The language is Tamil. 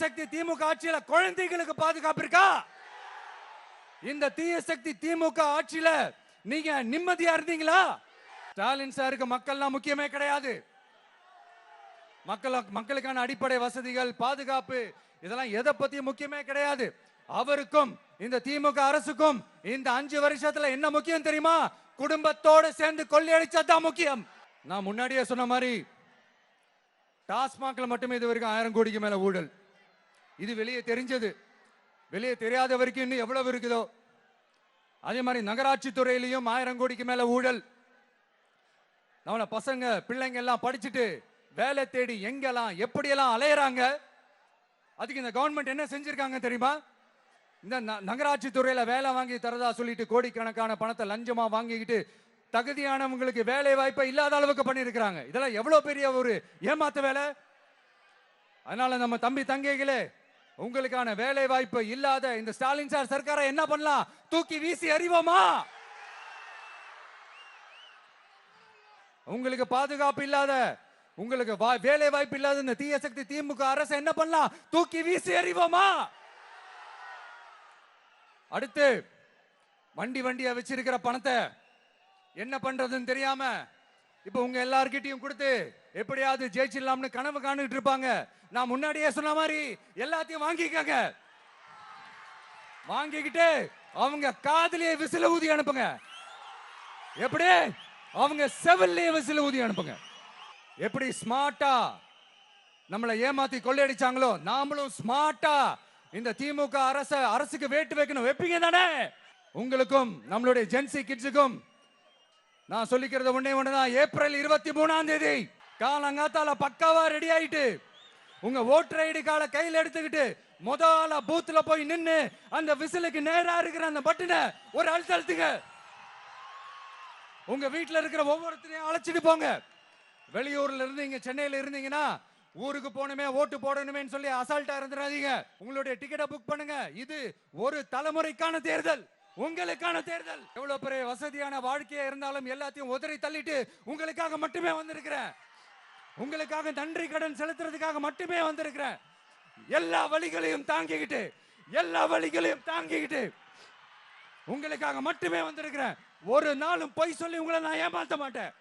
சக்தி திமுக ஆட்சியில குழந்தைகளுக்கு பாதுகாப்பு இருக்கா? இந்த தீய சக்தி திமுக ஆட்சியில நீங்க நிம்மதியா இருந்தீங்களா? ஸ்டாலின் சாருக்கு மக்கள்லாம் முக்கியமே கிடையாது. மக்களுக்கான அடிப்படை வசதிகள், பாதுகாப்பு இதெல்லாம் எதை பத்தி முக்கியமே கிடையாது. அவருக்கும் இந்த திமுக அரசுக்கும் இந்த 5 வருஷத்துல என்ன முக்கியம் தெரியுமா? குடும்பத்தோடு சேர்ந்து கொள்ளையடிச்சதுதான் முக்கியம். நான் முன்னாடியே சொன்ன மாதிரி டாஸ்மாக்ல மட்டுமே இது வரைக்கும் 1000 கோடிக்கு மேல ஊழல். இது வெளியே தெரிஞ்சது. வெளியே தெரியாத வரைக்கும் இன்னும் எவ்வளவு இருக்குதோ. அதே மாதிரி நகராட்சி துறையிலையும் 1000 கோடிக்கு மேல ஊழல். நம்மள பசங்க பிள்ளைங்க எல்லாம் படிச்சுட்டு வேலை தேடி எங்கெல்லாம் எப்படியெல்லாம் அலையறாங்க. அதுக்கு இந்த கவர்மெண்ட் என்ன செஞ்சிருக்காங்க தெரியுமா? இந்த நகராட்சி துறையில வேலை வாங்கி தரதா சொல்லிட்டு கோடிக்கணக்கான பணத்தை லஞ்சமா வாங்கிக்கிட்டு தகுதியானவங்களுக்கு வேலை வாய்ப்பை இல்லாத அளவுக்கு பண்ணிருக்காங்க. இதெல்லாம் எவ்வளவு பெரிய ஒரு ஏமாத்து வேலை. அதனால நம்ம தம்பி தங்கைகளே, உங்களுக்கான வேலை வாய்ப்பு இல்லாத இந்த ஸ்டாலின் சார் சர்க்காரை என்ன பண்ணலாம்? தூக்கி வீசி அறிவோமா? உங்களுக்கு பாதுகாப்பு இல்லாத, உங்களுக்கு வேலை வாய்ப்பு இல்லாத இந்த தீய சக்தி திமுக அரசு என்ன பண்ணலாம்? தூக்கி வீசி அறிவோமா? அடுத்து வண்டியா வச்சிருக்கிற பணத்தை என்ன பண்றதுன்னு தெரியாம இப்ப உங்க எல்லார்கிட்டையும் கொடுத்து எப்படியாவது ஜெயிச்சிடலாம்னு கனவு காணிட்டு இருப்பாங்க. நான் முன்னாடியே சொன்ன மாதிரி எல்லாத்தையும் வாங்கிக்கங்க. வாங்கிக்கிட்டு அவங்க காதுலயே விசில ஊதி அனுப்புங்க. எப்படி? அவங்க செவிலே விசில ஊதி அனுப்புங்க. எப்படி ஸ்மார்ட்டா நம்மளை ஏமாத்தி கொள்ளையடிச்சாங்களோ, நாமளும் ஸ்மார்ட்டா இந்த திமுக அரசுக்கு வேட்டு வைக்கணும். வைப்பீங்க தானே? உங்களுக்கும் நம்மளுடைய ஜென்சி கிட்ஸுக்கும் நான் சொல்லிக்கிறது ஒண்ணுதான். ஏப்ரல் 23ஆம் தேதி காலங்காத்தால பக்காவா ரெடி ஆயிட்டு உங்க ஓட்டர் ஐடி கார்டை கையில் எடுத்துக்கிட்டு முதல்ல பூத்துல போய் நின்னு அந்த விசிலுக்கு நேரா இருக்கிற அந்த பட்டனை ஒரு அழுத்துங்க. உங்க வீட்டுல இருக்கிற ஒவ்வொருத்தரையும் அழைச்சிட்டு போங்க. வெளியூர்ல இருந்து இங்க சென்னையில இருந்தீங்கன்னா ஊருக்கு போகணுமே ஓட்டு போடணுமே சொல்லி அசால்ட்டா இருந்துடாதீங்க. உங்களுடைய டிக்கெட்டை புக் பண்ணுங்க. இது ஒரு தலைமுறைக்கான தேர்தல், உங்களுக்கான தேர்தல். எவ்வளவு பெரிய வசதியான வாழ்க்கையா இருந்தாலும் எல்லாத்தையும் உதறி தள்ளிட்டு உங்களுக்காக மட்டுமே வந்திருக்கிறேன். உங்களுக்காக நன்றி கடன் செலுத்துறதுக்காக மட்டுமே வந்திருக்கிறேன். எல்லா வழிகளையும் தாங்கிக்கிட்டு உங்களுக்காக மட்டுமே வந்திருக்கிறேன். ஒரு நாளும் பொய் சொல்லி உங்களை நான் ஏமாத்த மாட்டேன்.